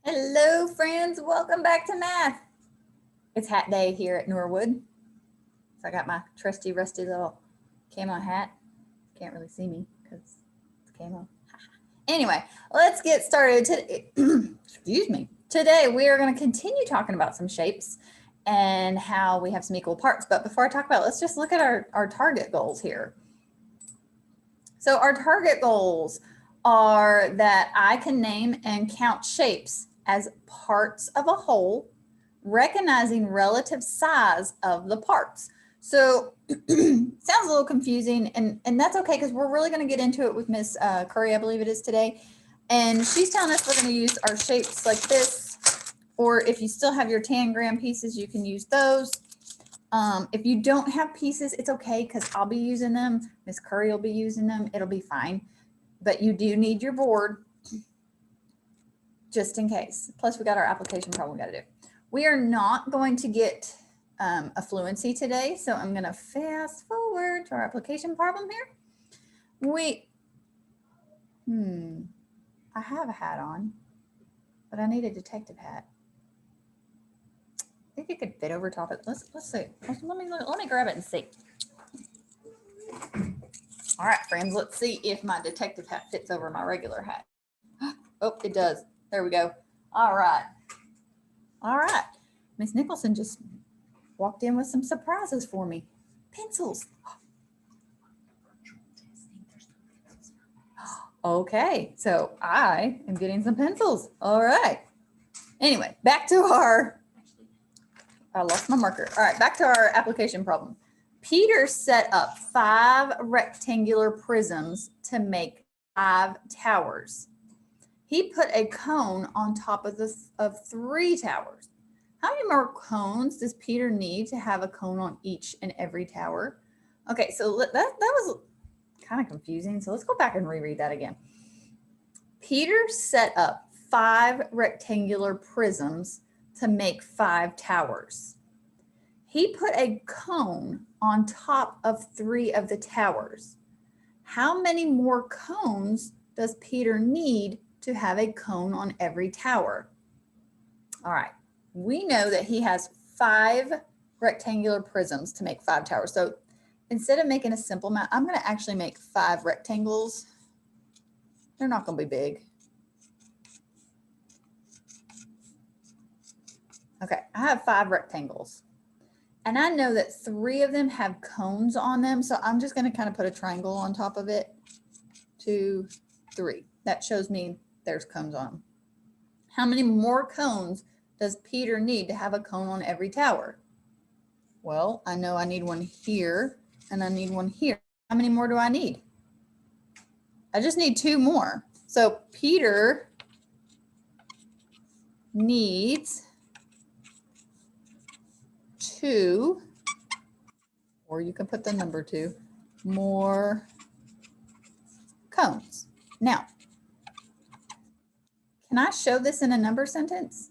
Hello, friends. Welcome back to math. It's hat day here at Norwood. So I got my trusty, rusty little camo hat. Can't really see me because it's camo. Anyway, let's get started. Excuse me. Today, we are going to continue talking about some shapes and how we have some equal parts. But before I talk about it, let's just look at our target goals here. So our target goals are that I can name and count shapes as parts of a whole, recognizing relative size of the parts. So sounds a little confusing, and that's okay because we're really going to get into it with Miss Curry, I believe it is today. And she's telling us we're going to use our shapes like this, or if you still have your tangram pieces, you can use those. If you don't have pieces, it's okay because I'll be using them. Miss Curry will be using them. It'll be fine. But you do need your board just in case. Plus, we got our application problem we got to do. We are not going to get a fluency today, so I'm going to fast forward to our application problem here. I have a hat on, but I need a detective hat. I think it could fit over top of it. Let's see. Let me grab it and see. All right, friends, let's see if my detective hat fits over my regular hat. Oh, it does. There we go. All right. All right. Miss Nicholson just walked in with some surprises for me. Pencils. Okay, so I am getting some pencils. All right. Anyway, back to I lost my marker. All right, back to our application problem. Peter set up 5 rectangular prisms to make 5 towers. He put a cone on top of 3 towers. How many more cones does Peter need to have a cone on each and every tower? Okay, so that was kind of confusing. So let's go back and reread that again. Peter set up 5 rectangular prisms to make 5 towers. He put a cone on top of 3 of the towers. How many more cones does Peter need to have a cone on every tower? All right, we know that he has 5 rectangular prisms to make 5 towers. So instead of making a simple map, I'm going to actually make 5 rectangles. They're not going to be big. Okay, I have 5 rectangles. And I know that 3 of them have cones on them. So I'm just going to kind of put a triangle on top of it. 2, 3. That shows me there's cones on them. How many more cones does Peter need to have a cone on every tower? Well, I know I need one here and I need one here. How many more do I need? I just need 2 more. So Peter needs 2, or you can put the number 2, more cones. Now, can I show this in a number sentence?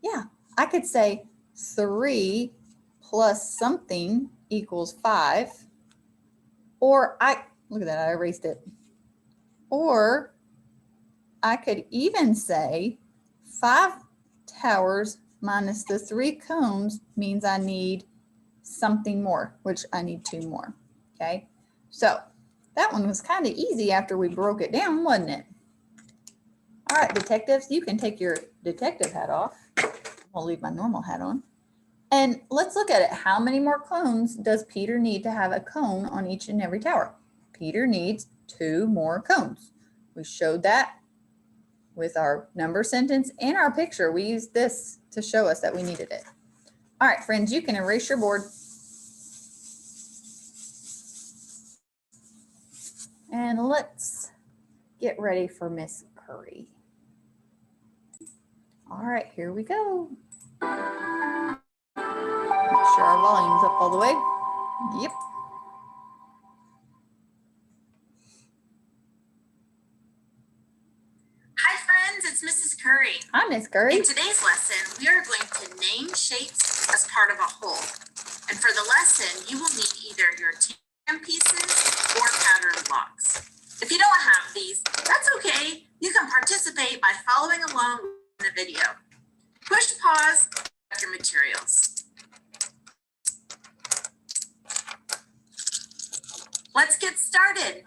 Yeah, I could say 3 plus something equals 5, or look at that, I erased it. Or I could even say 5 towers minus the 3 cones means I need something more, which I need 2 more, okay? So that one was kind of easy after we broke it down, wasn't it? All right, detectives, you can take your detective hat off. I'll leave my normal hat on. And let's look at it. How many more cones does Peter need to have a cone on each and every tower? Peter needs 2 more cones. We showed that with our number sentence and our picture. We used this to show us that we needed it. All right, friends, you can erase your board. And let's get ready for Miss Curry. All right, here we go. Make sure our volume's up all the way. Yep. Hi friends, it's Mrs. Curry. Hi, Miss Curry. In today's lesson, we are going to name shapes as part of a whole. And for the lesson, you will need either your tangram pieces or pattern blocks. If you don't have these, that's okay. You can participate by following following along in the video. Push pause, check your materials. Let's get started.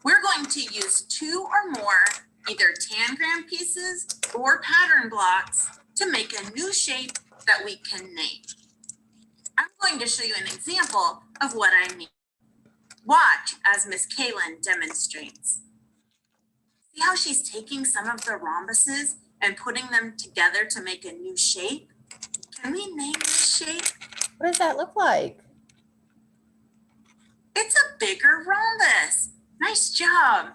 We're going to use 2 or more either tangram pieces or pattern blocks to make a new shape that we can name. I'm going to show you an example of what I mean. Watch as Miss Kaylin demonstrates. See how she's taking some of the rhombuses and putting them together to make a new shape? Can we name this shape? What does that look like? It's a bigger rhombus. Nice job.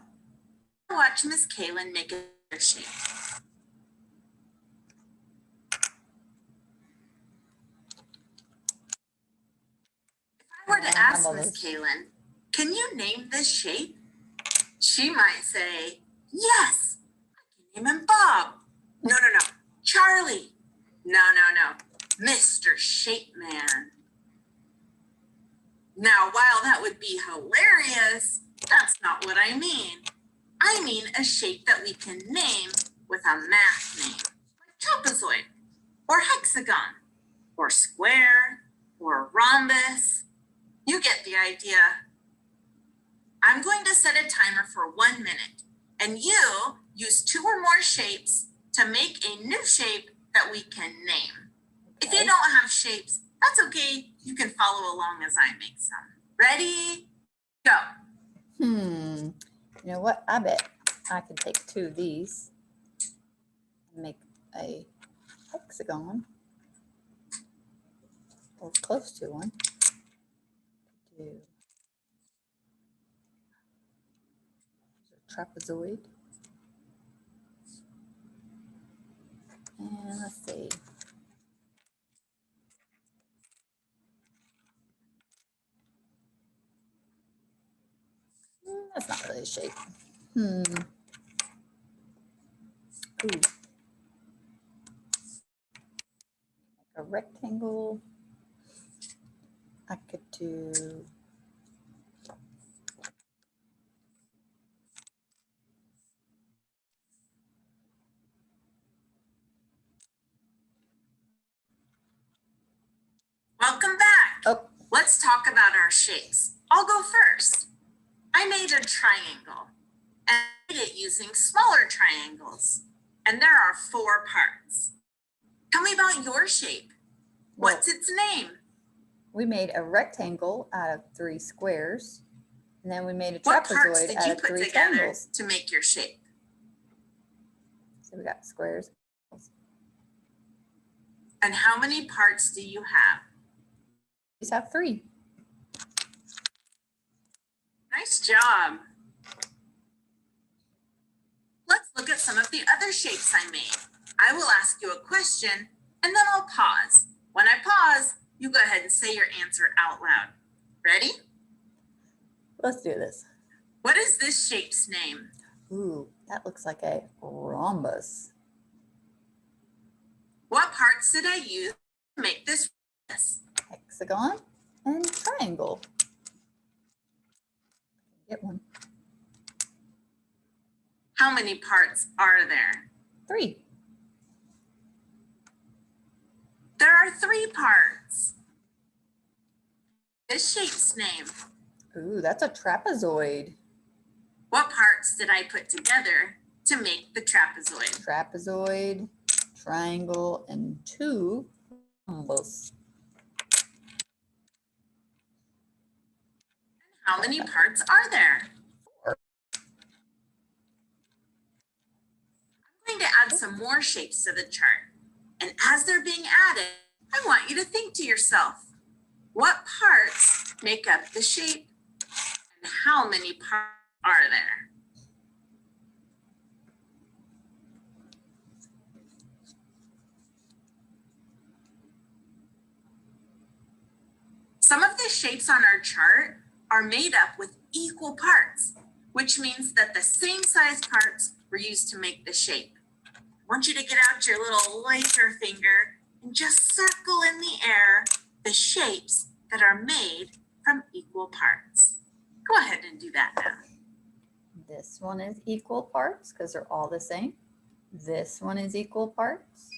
Watch Miss Kaylin make a shape. If I were to ask Miss Kaylin, can you name this shape? She might say, yes, I can name him Bob. No, Charlie. No, Mr. Shape Man. Now, while that would be hilarious, that's not what I mean. I mean a shape that we can name with a math name, like trapezoid, or hexagon, or square, or rhombus. You get the idea. I'm going to set a timer for 1 minute, and you use 2 or more shapes to make a new shape that we can name. If you don't have shapes, that's okay. You can follow along as I make some. Ready? Go. You know what? I bet I could take 2 of these and make a hexagon or close to one. Do a trapezoid. And let's see. That's not really a shape. Ooh. A rectangle. I could do Welcome back. oh, Let's talk about our shapes. I'll go first. I made a triangle and I made it using smaller triangles. And there are 4 parts. Tell me about your shape. What's its name? we made a rectangle out of 3 squares, and then we made a What parts trapezoid did out you of put 3 together triangles. to make your shape? So we got squares. And how many parts do you have? These have 3. Nice job. Let's look at some of the other shapes I made. I will ask you a question and then I'll pause. When I pause, you go ahead and say your answer out loud. Ready? Let's do this. What is this shape's name? Ooh, that looks like a rhombus. What parts did I use to make this rhombus? Hexagon and triangle. Get one. How many parts are there? 3. There are 3 parts. This shape's name. Ooh, that's a trapezoid. What parts did I put together to make the trapezoid? Trapezoid, triangle, and 2 rhombus. How many parts are there? 4. I'm going to add some more shapes to the chart. And as they're being added, I want you to think to yourself, what parts make up the shape and how many parts are there? Some of the shapes on our chart are made up with equal parts, which means that the same size parts were used to make the shape. I want you to get out your little laser finger and just circle in the air the shapes that are made from equal parts. Go ahead and do that now. This one is equal parts because they're all the same. This one is equal parts.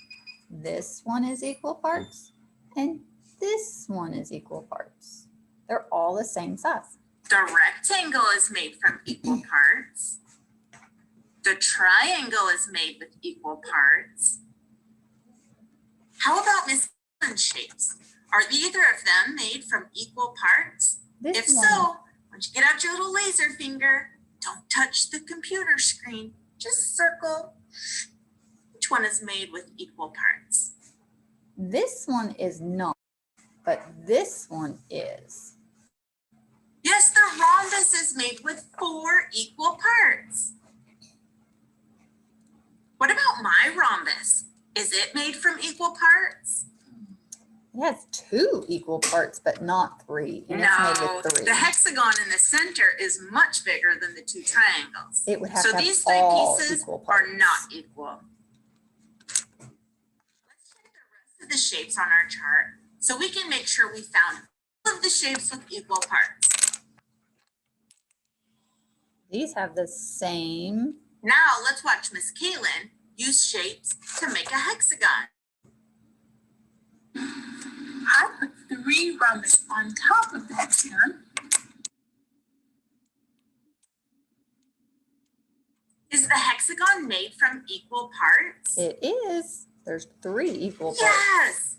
This one is equal parts. And this one is equal parts. They're all the same size. The rectangle is made from equal parts. The triangle is made with equal parts. How about Miss Allen's shapes? Are either of them made from equal parts? If so, once you get out your little laser finger, don't touch the computer screen. Just circle which one is made with equal parts. This one is not, but this one is. Yes, the rhombus is made with 4 equal parts. What about my rhombus? Is it made from equal parts? It has 2 equal parts, but not 3. And No, it's made with 3. the hexagon in the center is much bigger than the 2 triangles. It would have So to have these 3 all pieces equal are parts. not equal. Let's check the rest of the shapes on our chart so we can make sure we found all of the shapes with equal parts. These have the same. Now let's watch Miss Kaylin use shapes to make a hexagon. I put 3 rhombus on top of the hexagon. Is the hexagon made from equal parts? It is. There's 3 equal parts. Yes!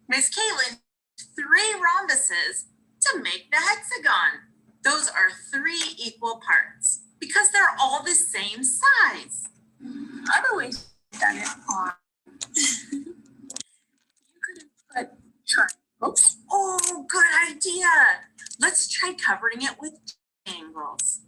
Miss Kaylin used 3 rhombuses to make the hexagon. Those are 3 equal parts because they're all the same size. I've always done it on. You could have put triangles. Oh, good idea. Let's try covering it with triangles.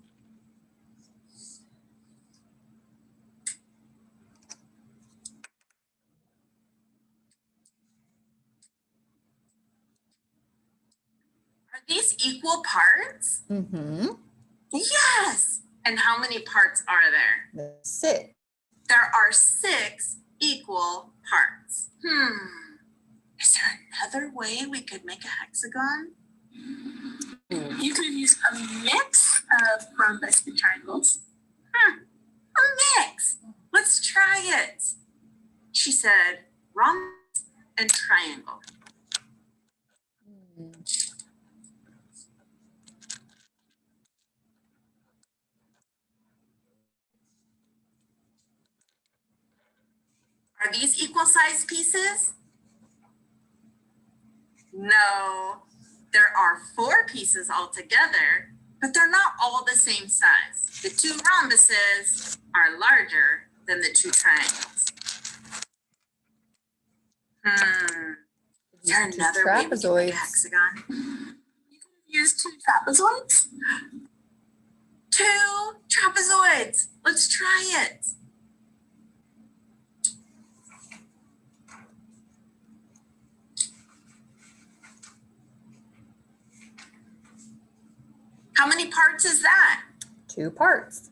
Are these equal parts? Mm-hmm. Yes. And how many parts are there? The 6. There are 6 equal parts. Is there another way we could make a hexagon? You could use a mix of rhombus and triangles. A mix. Let's try it. She said rhombus and triangle. Are these equal size pieces? No, there are 4 pieces altogether, but they're not all the same size. The 2 rhombuses are larger than the 2 triangles. Is there another way we can make a hexagon? You could use 2 trapezoids. 2 trapezoids. Let's try it. How many parts is that? 2 parts.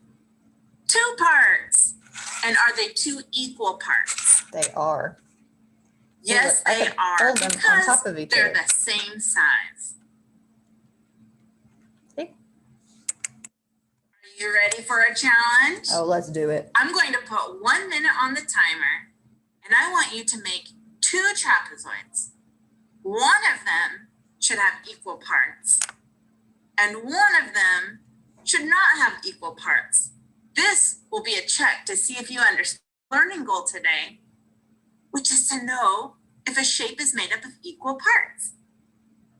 2 parts. And are they 2 equal parts? They are. Yes, I they could are fold them on because top of each they're other. the same size. See? Are you ready for a challenge? Oh, let's do it. I'm going to put 1 minute on the timer, and I want you to make 2 trapezoids. One of them should have equal parts, and one of them should not have equal parts. This will be a check to see if you understand the learning goal today, which is to know if a shape is made up of equal parts.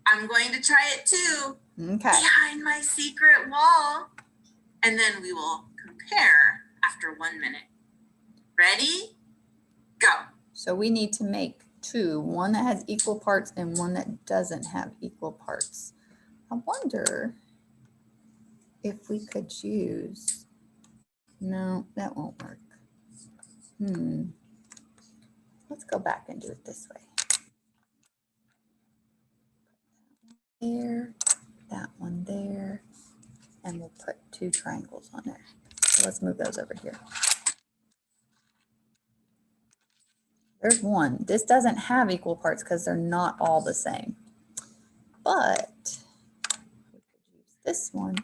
I'm going to try it too, Okay. behind my secret wall, and then we will compare after 1 minute. Ready? Go. So we need to make 2, one that has equal parts and one that doesn't have equal parts. I wonder if we could use, no, that won't work. Let's go back and do it this way. There, that one there, and we'll put 2 triangles on there. So let's move those over here. There's one. This doesn't have equal parts because they're not all the same. But we could use this one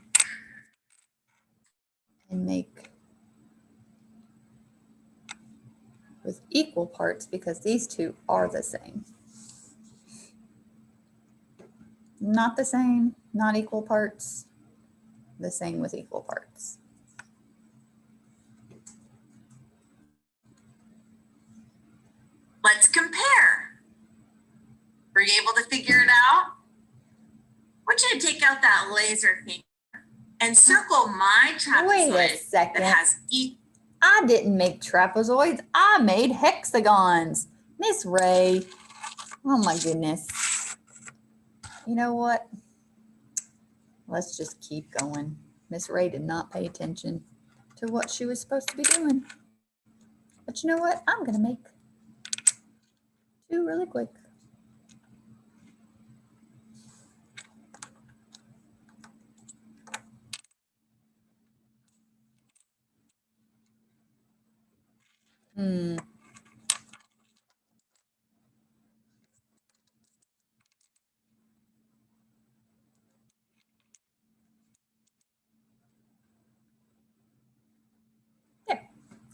and make with equal parts because these two are the same. Not the same, not equal parts, the same with equal parts. Let's compare. Were you able to figure it out? I want you to take out that laser finger and circle my trapezoid Wait a second. that has equal. I didn't make trapezoids. I made hexagons. Miss Ray. Oh my goodness. You know what? Let's just keep going. Miss Ray did not pay attention to what she was supposed to be doing. But you know what? I'm going to make two really quick.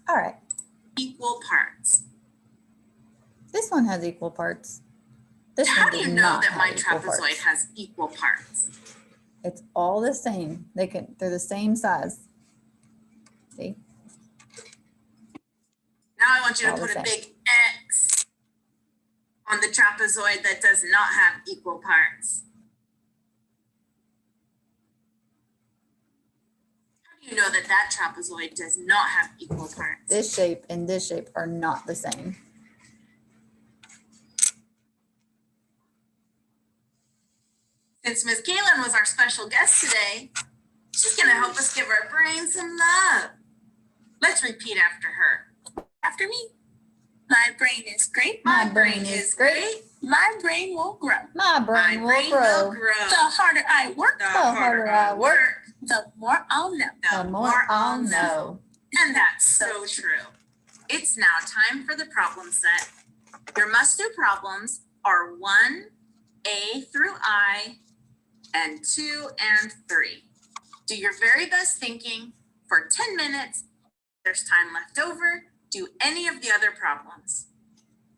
All right. Equal parts. This one has equal parts. This How one do does you know not that have my equal trapezoid parts. has equal parts? It's all the same. They're the same size. See? Now I want you to All the put a same. big X on the trapezoid that does not have equal parts. How do you know that that trapezoid does not have equal parts? This shape and this shape are not the same. Since Ms. Galen was our special guest today, she's going to help us give our brain some love. Let's repeat after her. After me. My brain is great. My brain is great. My brain will grow. My My brain will brain grow. will grow. The harder I work, The harder I work, the more I'll know. The more I'll know. And that's so true. It's now time for the problem set. Your must-do problems are 1A through I, and 2 and 3. Do your very best thinking for 10 minutes. There's time left over. Do any of the other problems.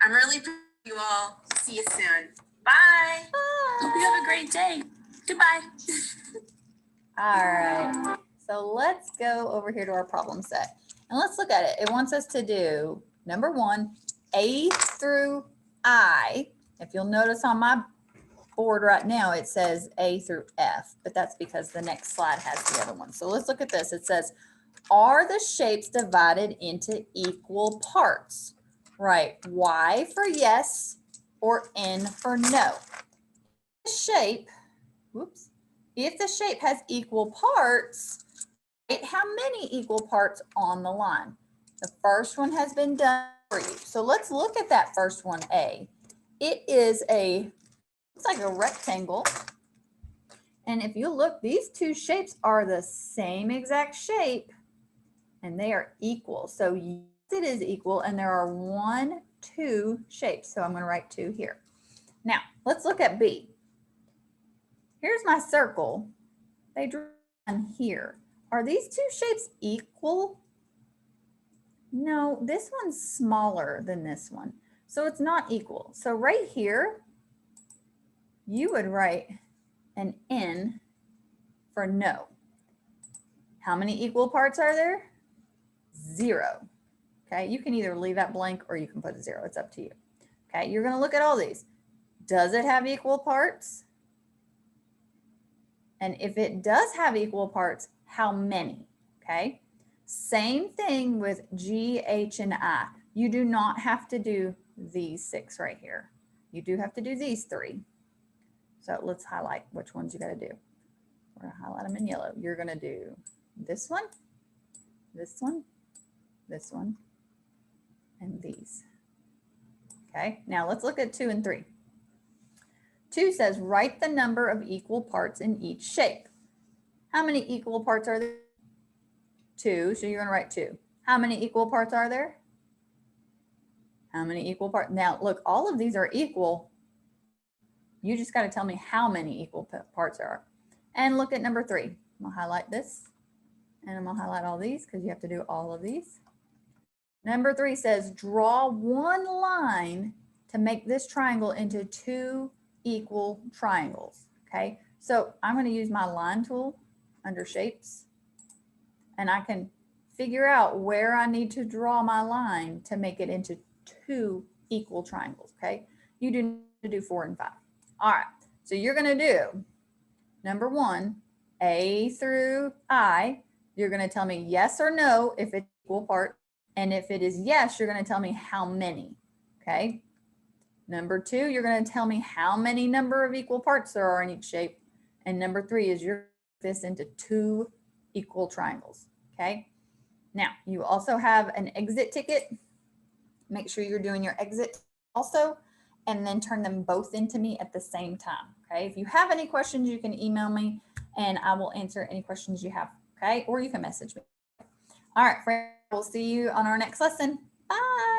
I'm really proud of you all. See you soon. Bye. Hope you have a great day. Goodbye. All right. So let's go over here to our problem set. And let's look at it. It wants us to do, number 1, A through I. If you'll notice on my board right now, it says A through F, but that's because the next slide has the other one. So let's look at this. It says, are the shapes divided into equal parts? Right, Y for yes or N for no. Shape, whoops, if the shape has equal parts, write how many equal parts on the line. The first one has been done for you. So let's look at that first one, A. It is looks like a rectangle. And if you look, these two shapes are the same exact shape and they are equal. So yes, it is equal and there are 1, 2 shapes. So I'm going to write 2 here. Now let's look at B. Here's my circle. They drew on here. Are these two shapes equal? No, this one's smaller than this one. So it's not equal. So right here, you would write an N for no. How many equal parts are there? 0. Okay, you can either leave that blank or you can put a 0. It's up to you. Okay, you're going to look at all these. Does it have equal parts? And if it does have equal parts, how many? Okay, same thing with G, H, and I. You do not have to do these 6 right here. You do have to do these 3. So let's highlight which ones you got to do. We're going to highlight them in yellow. You're going to do this one, this one, this one, and these. Okay, now let's look at 2 and 3. 2 says, write the number of equal parts in each shape. How many equal parts are there? 2, so you're going to write 2. How many equal parts are there? How many equal parts? Now, look, all of these are equal. You just got to tell me how many equal parts there are. And look at number 3. I'm going to highlight this, and I'm going to highlight all these because you have to do all of these. Number 3 says draw one line to make this triangle into 2 equal triangles. Okay, so I'm going to use my line tool under shapes, and I can figure out where I need to draw my line to make it into 2 equal triangles. Okay, you do need to do 4 and 5. All right, so you're going to do number 1, A through I. You're going to tell me yes or no if it's equal part. And if it is yes, you're going to tell me how many. Okay. Number 2, you're going to tell me how many number of equal parts there are in each shape. And number 3 is you're this into 2 equal triangles. Okay. Now you also have an exit ticket. Make sure you're doing your exit also, and then turn them both into me at the same time. Okay. If you have any questions, you can email me and I will answer any questions you have. Okay. Or you can message me. All right, friends, we'll see you on our next lesson. Bye.